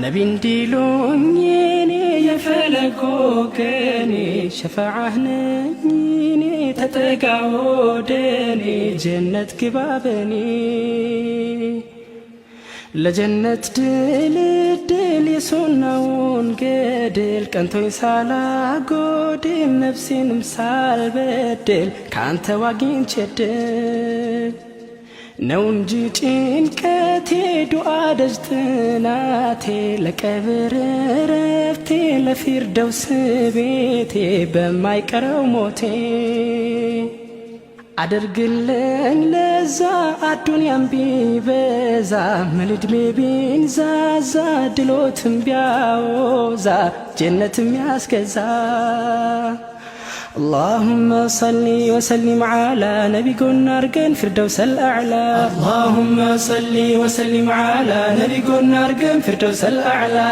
ነቢ እንዲሉኝ እኔ የፈለግ ወገኔ ሸፋዓህ ነኝ እኔ ተጠጋ ወደኔ ጀነት ግባ በኔ ለጀነት ድልድል የሱናውን ገድል ቀንቶኝ ሳላጎድል ነፍሴንም ሳልበድል ካንተ ዋግኝቼ ድል ነው እንጂ ጭንቀቴ ዱዓ ደጅ ጥናቴ ለቀብር ረፍቴ ለፊርደውስ ቤቴ በማይቀረው ሞቴ አድርግልኝ ለዛ አዱንያም ቢበዛ መልዕድሜ ቢንዛዛ ድሎትም ቢያወዛ ጀነትም ያስገዛ اللهم صل وسلم على نبي قلنا ارقن فردوس الأعلى اللهم صل وسلم على نبي قلنا ارقن فردوس الأعلى